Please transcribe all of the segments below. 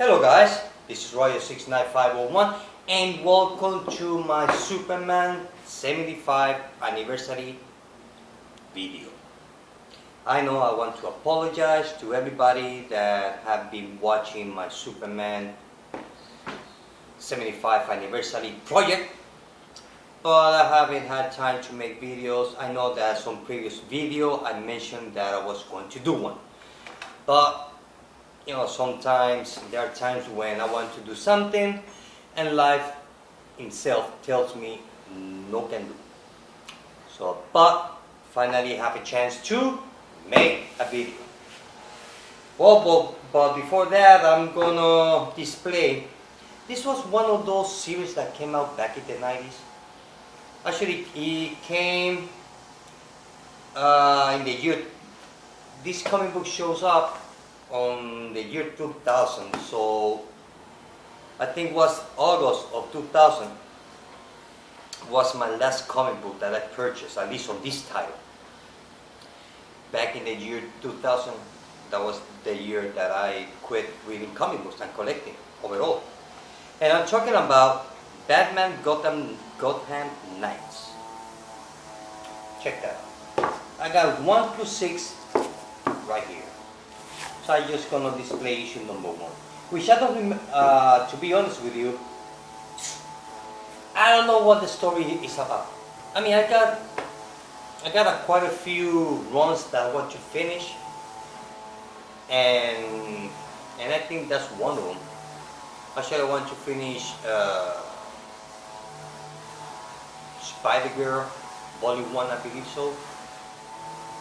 Hello guys, this is Royal69501 and welcome to my Superman 75 anniversary video. I know I want to apologize to everybody that have been watching my Superman 75 anniversary project, but I haven't had time to make videos. I know that some previous video I mentioned that I was going to do one, but you know, sometimes there are times when I want to do something and life itself tells me no can do. So, but finally have a chance to make a video. Well, but before that I'm gonna display. This was one of those series that came out back in the 90s. Actually, it came in the year, this comic book shows up on the year 2000, so I think it was August of 2000 was my last comic book that I purchased, at least on this title. Back in the year 2000, that was the year that I quit reading comic books and collecting overall. And I'm talking about Batman Gotham Knights. Check that out. I got 1 through 6 right here. So I'm just gonna display issue number 1, which I don't to be honest with you, I don't know what the story is about. I mean, I got quite a few runs that I want to finish, and I think that's one of them. Actually, I want to finish Spider-Girl Volume 1, I believe so.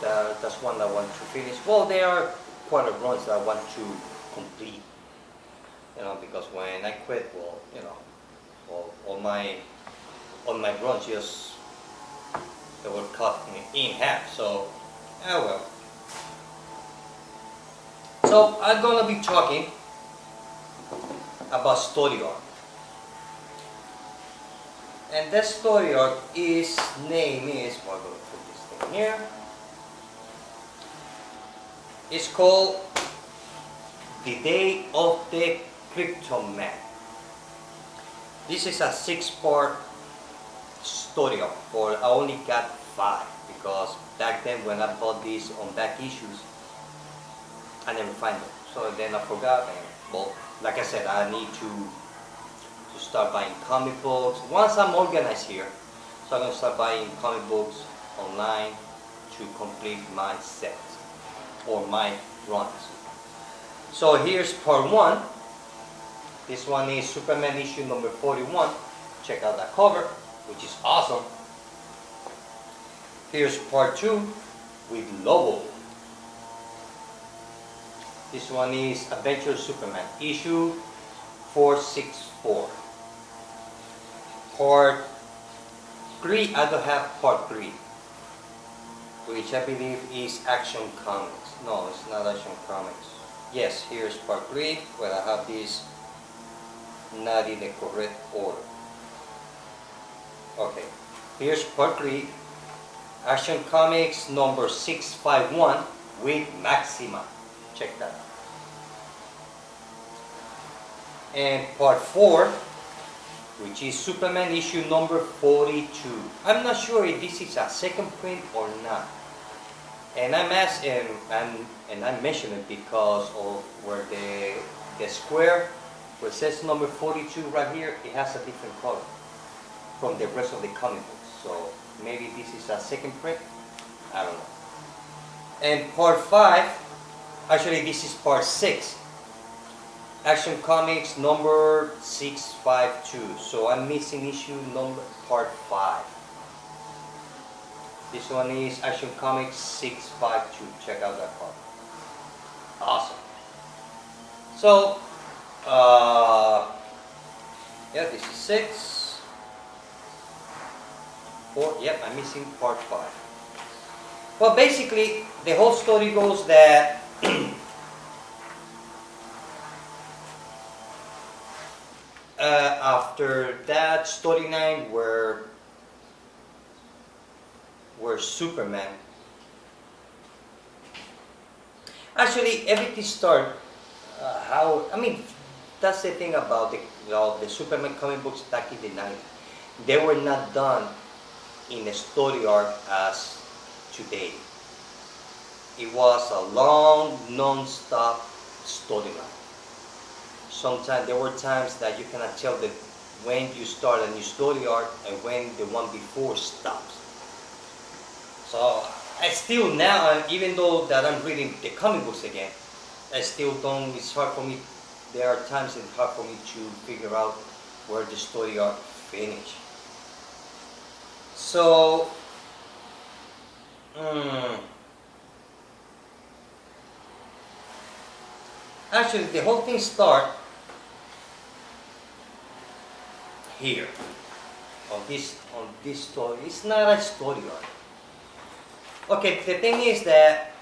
That's one I want to finish. Well, there are quite a runs that I want to complete, you know, because when I quit, well, you know, all my runs just, they were cut in half, so, oh well. So I'm gonna be talking about story arc, and that story arc name is, well, I'm gonna put this thing here. It's called The Day of the Krypton Man. This is a 6-part story arc, or I only got 5 because back then when I bought these on back issues, I never find them. So then I forgot, and well, like I said, I need to start buying comic books once I'm organized here. So I'm gonna start buying comic books online to complete my set or my runs. So here's part 1. This one is Superman issue number 41. Check out that cover, which is awesome. Here's part 2 with Lobo. This one is Adventure Superman issue 464. Part 3, I don't have part 3, which I believe is Action Comics. No, it's not Action Comics. Yes, here's part 3, where I have this not in the correct order. Okay, here's part 3, Action Comics number 651 with Maxima. Check that out. And part 4, which is Superman issue number 42. I'm not sure if this is a second print or not. And I'm asking, and I mention it because of where the square where it says number 42 right here, it has a different color from the rest of the comic books. So maybe this is a second print. I don't know. And part 5, actually this is part 6. Action Comics number 652. So I'm missing issue number part 5. This one is Action Comics 652. Check out that cover. Awesome. So, yeah, this is 6. 4. Yep, I'm missing part 5. Well, basically, the whole story goes that after that storyline where Superman, actually everything started that's the thing about the Superman comic books back in the 90s. They were not done in a story arc as today. It was a long, non-stop storyline. Sometimes there were times that you cannot tell that when you start a new story arc and when the one before stops. So I still now, even though that I'm reading the comic books again, I still don't. It's hard for me. There are times it's hard for me to figure out where the story arc finish. So. Actually, the whole thing starts here on this story. It's not a story arc. Okay, the thing is that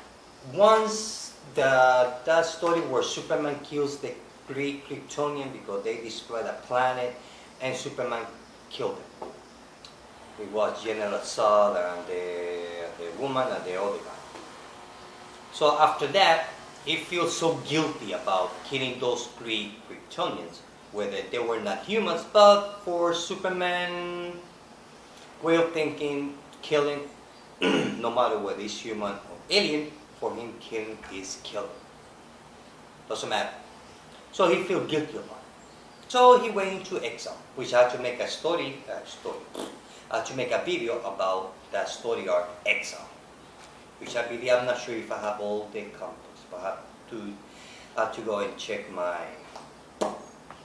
once that story where Superman kills the Kryptonian because they destroyed a planet and Superman killed them. It was General Zod and the woman and the other guy. So after that, he feels so guilty about killing those three Kryptonians, whether they were not humans, but for Superman way of thinking, killing, no matter whether it's human or alien, for him killing is killing. Doesn't matter. So he feels guilty about it. So he went into exile, which I had to make a to make a video about that story arc, Exile, which I believe, I'm not sure if I have all the comics, but I have to go and check my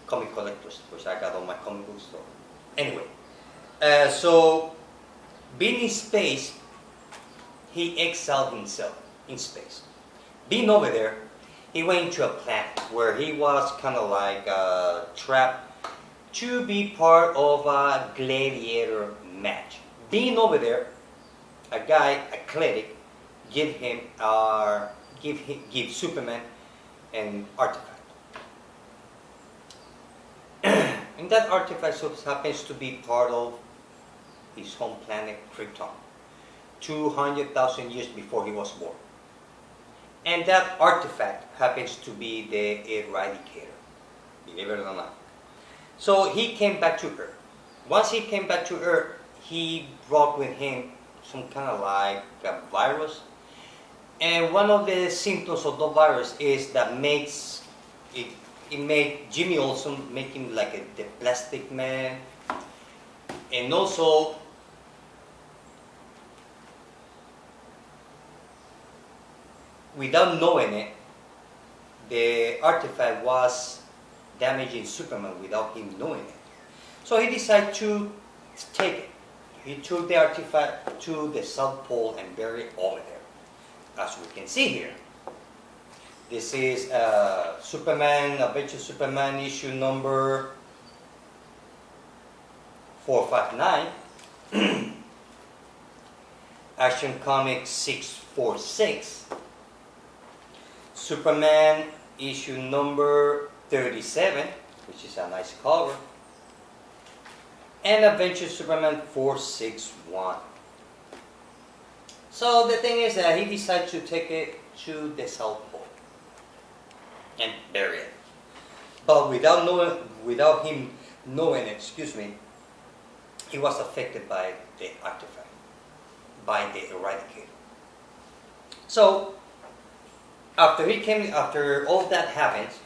comic collectors, which I got all my comic books. So anyway, so being in space, he exiled himself in space. Being over there, he went to a planet where he was kind of like trapped to be part of a gladiator match. Being over there, a guy, a cleric, give Superman an artifact. And that artifact happens to be part of his home planet, Krypton, 200,000 years before he was born. And that artifact happens to be the Eradicator, believe it or not. So he came back to Earth. Once he came back to Earth, he brought with him some kind of like a virus. And one of the symptoms of the virus is that makes it made Jimmy Olsen make him like the Plastic Man. And also without knowing it, the artifact was damaging Superman without him knowing it. So he decided to take it. He took the artifact to the South Pole and buried it over there, as we can see here. This is Superman, Adventure Superman issue number 459, Action Comics 646, Superman issue number 37, which is a nice cover, and Adventure Superman 461. So the thing is that he decided to take it to the South Pole and bury it. But without him knowing it, he was affected by the artifact, by the Eradicator. So after all that happens,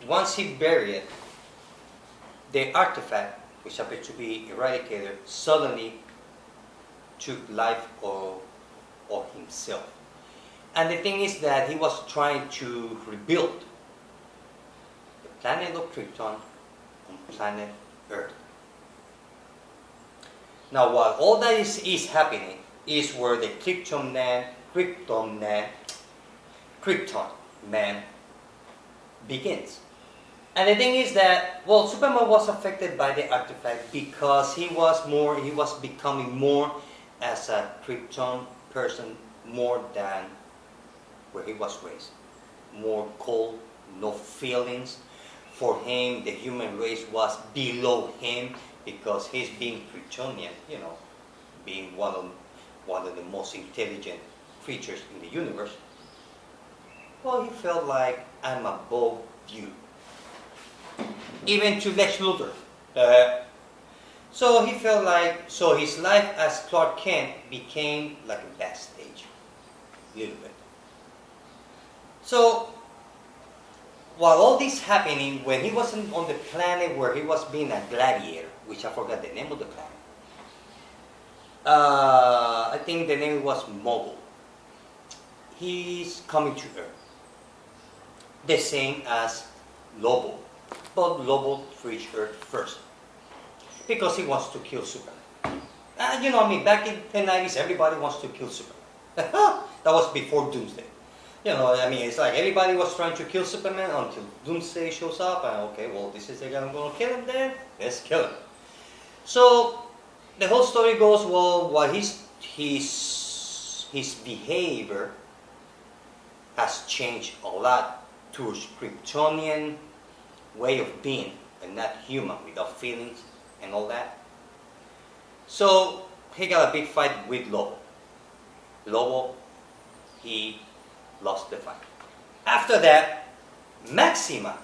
once he buried it, the artifact, which happened to be Eradicator, suddenly took life of himself. And the thing is that he was trying to rebuild the planet of Krypton on planet Earth. Now, while all that is happening is where the Krypton Man begins. And the thing is that, well, Superman was affected by the artifact because he was becoming more as a Krypton person more than where he was raised. More cold, no feelings. For him, the human race was below him because he's being Kryptonian, being one of the most intelligent creatures in the universe. Well, he felt like I'm above you. Even to Lex Luthor. So he felt like, so his life as Clark Kent became like a backstage, a little bit. So while all this happening, when he wasn't on the planet where he was being a gladiator, which I forgot the name of the planet, I think the name was Mogul. He's coming to Earth. The same as Lobo. But Lobo reached Earth first. Because he wants to kill Superman. You know, I mean, back in the 90s, everybody wants to kill Superman. That was before Doomsday. You know, I mean, it's like everybody was trying to kill Superman until Doomsday shows up, and okay, well, this is the guy I'm going to kill him then, let's kill him. So, the whole story goes, well, while his behavior has changed a lot towards Kryptonian way of being, and not human, without feelings and all that. So, he got a big fight with Lobo. Lobo, he lost the fight. After that, Maxima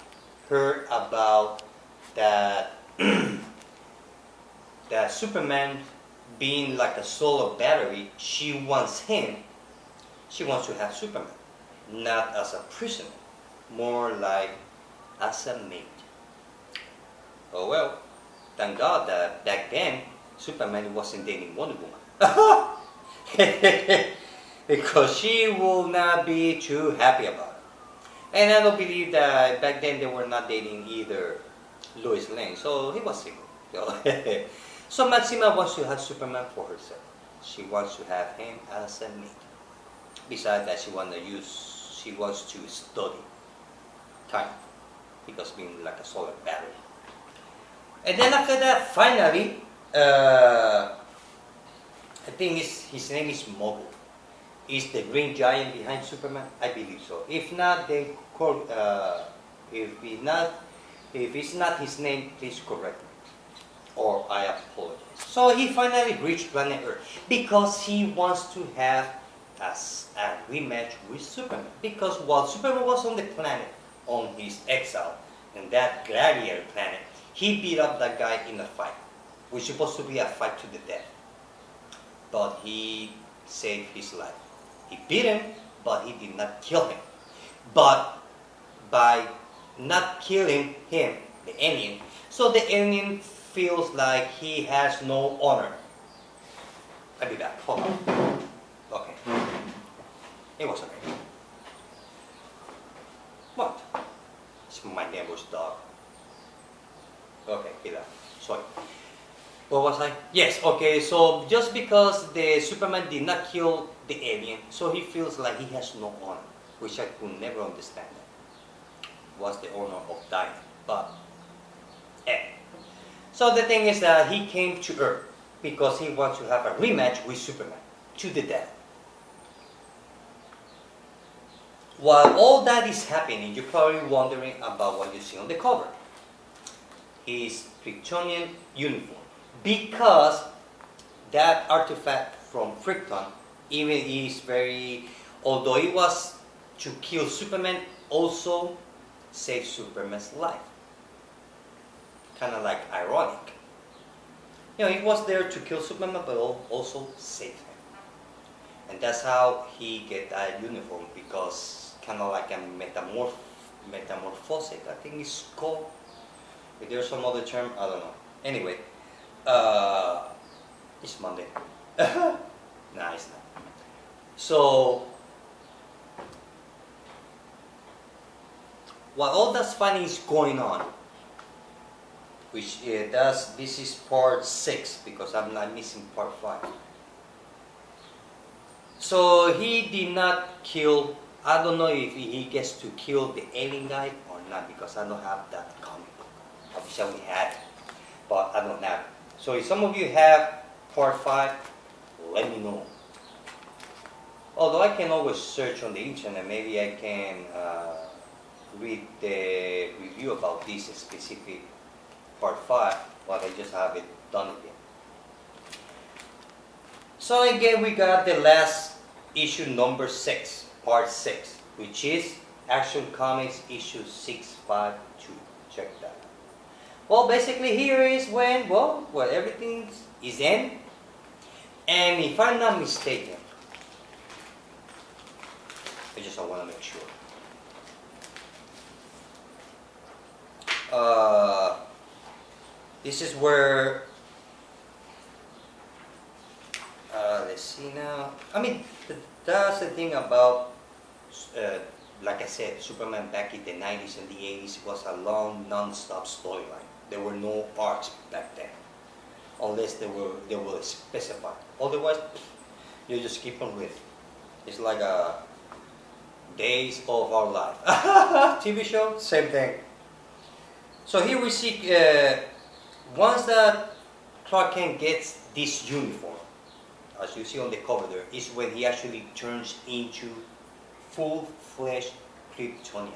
heard about that, that Superman being like a solar battery. She wants him, she wants to have Superman, not as a prisoner, more like as a mate. Oh well, thank God that back then Superman wasn't dating Wonder Woman. Because she will not be too happy about it. And I don't believe that back then they were not dating either Lois Lane, so he was single. So Maxima wants to have Superman for herself. She wants to have him as a mate. Besides that, she wants to study time, because being like a solar battery. And then after that, finally, I think his name is Mogul. Is the Green Giant behind Superman? I believe so. If not, then if it's not his name, please correct me, or I apologize. So he finally reached planet Earth because he wants to have a rematch with Superman. Because while Superman was on the planet, on his exile, in that gladiator planet, he beat up that guy in a fight, which was supposed to be a fight to the death. But he saved his life. He beat him, but he did not kill him. But by not killing him, the alien, so the alien feels like he has no honor. I'll be back. Hold on. Okay. It was okay. What? It's my neighbor's dog. Okay, get out. Sorry. What was I? Yes, okay, so just because the Superman did not kill the alien, so he feels like he has no honor, which I could never understand that. What's the honor of dying? But, So the thing is that he came to Earth because he wants to have a rematch with Superman, to the death. While all that is happening, you're probably wondering about what you see on the cover. His Kryptonian uniform. Because that artifact from Krypton even is very, although it was to kill Superman, also saved Superman's life. Kind of like ironic. You know, it was there to kill Superman, but also save him. And that's how he get that uniform, because kind of like a metamorphosis, I think it's called. If there's some other term, I don't know. Anyway. It's Monday. Nah, it's not. So, while all that fighting is going on, which this is part 6, because I'm not missing part 5. So he did not kill, I don't know if he gets to kill the alien guy or not, because I don't have that comic book. I wish I had it, but I don't have it. So if some of you have part 5, let me know. Although I can always search on the internet, maybe I can read the review about this specific part 5, but I just haven't done it yet. So again, we got the last issue, number 6, part 6, which is Action Comics issue 652. Check that out. Well, basically here is when, well, everything is in. And if I'm not mistaken, I just want to make sure. This is where, let's see now. I mean, that's the thing about, like I said, Superman back in the 90s and the 80s was a long, non-stop storyline. There were no arcs back then, unless they were specified. Otherwise, you just keep on with. It's like a Days of Our Life TV show, same thing. So here we see once that Clark Kent gets this uniform, as you see on the cover there, is when he actually turns into full-fledged Kryptonian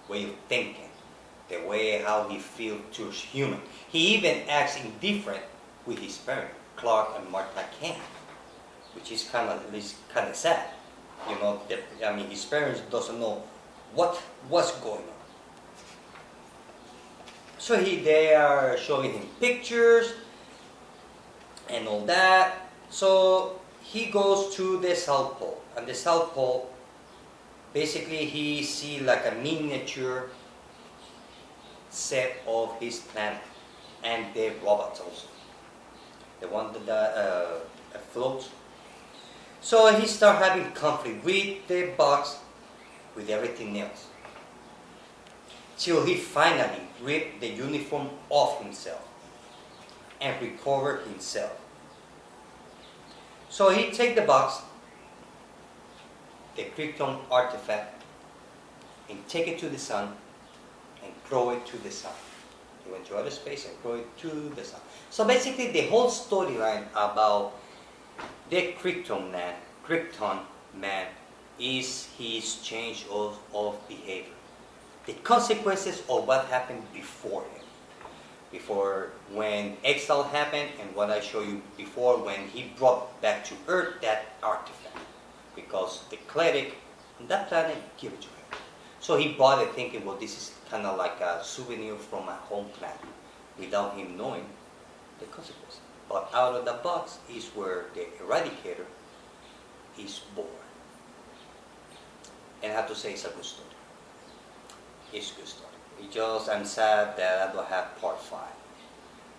way of thinking, the way how he feels towards human. He even acts indifferent with his parents, Clark and Martha Kent, which is kind of sad. You know, I mean, his parents doesn't know what's going on. So they are showing him pictures and all that. So he goes to the South Pole, and the South Pole, basically he see like a miniature set of his planet and the robots also, the one that floats. So he start having conflict with the box, with everything else, till he finally ripped the uniform off himself and recovered himself. So he take the box, the Krypton artifact, and take it to the sun and throw it to the sun. He went to outer space and throw it to the sun. So basically the whole storyline about the Krypton Man is his change of behavior. The consequences of what happened before him. Before when exile happened, and what I showed you before when he brought back to Earth that artifact. Because the cleric on that planet gave it to him. So he bought it thinking, well, this is kind of like a souvenir from my home planet, without him knowing the consequences. But out of the box is where the Eradicator is born. And I have to say, it's a good story. It's a good story. It's just, I'm sad that I don't have part 5.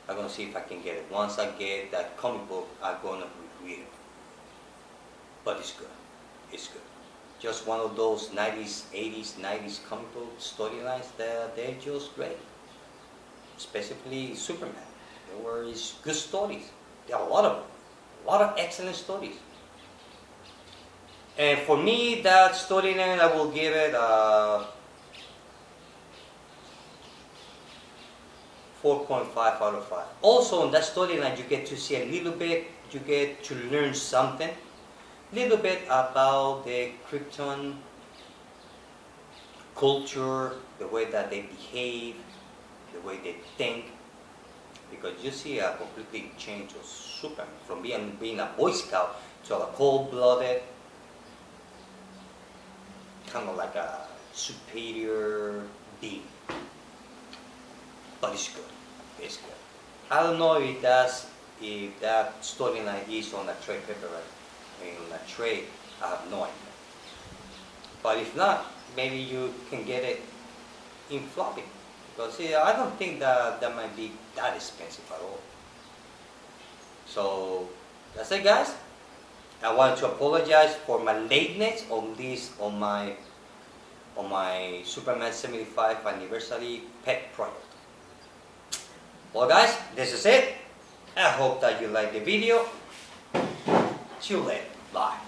I'm going to see if I can get it. Once I get that comic book, I'm going to read it. But it's good. It's good. Just one of those 90s, 80s, 90s comic book storylines that they're just great. Especially Superman. There were good stories. There are a lot of them. A lot of excellent stories. And for me, that storyline, I will give it 4.5 out of 5. Also, on that storyline, you get to see a little bit, you get to learn something, a little bit about the Krypton culture, the way that they behave, the way they think. Because you see a completely change of Superman from being a Boy Scout to a cold-blooded, kind of like a superior being. But it's good. It's good. I don't know if that storyline is on a trade paperback. I mean, on a trade, I have no idea. But if not, maybe you can get it in floppy. Because I don't think that might be that expensive at all. So that's it, guys. I wanted to apologize for my lateness on my Superman 75 anniversary pet project. Well, guys, this is it. I hope that you liked the video. See you later. Bye.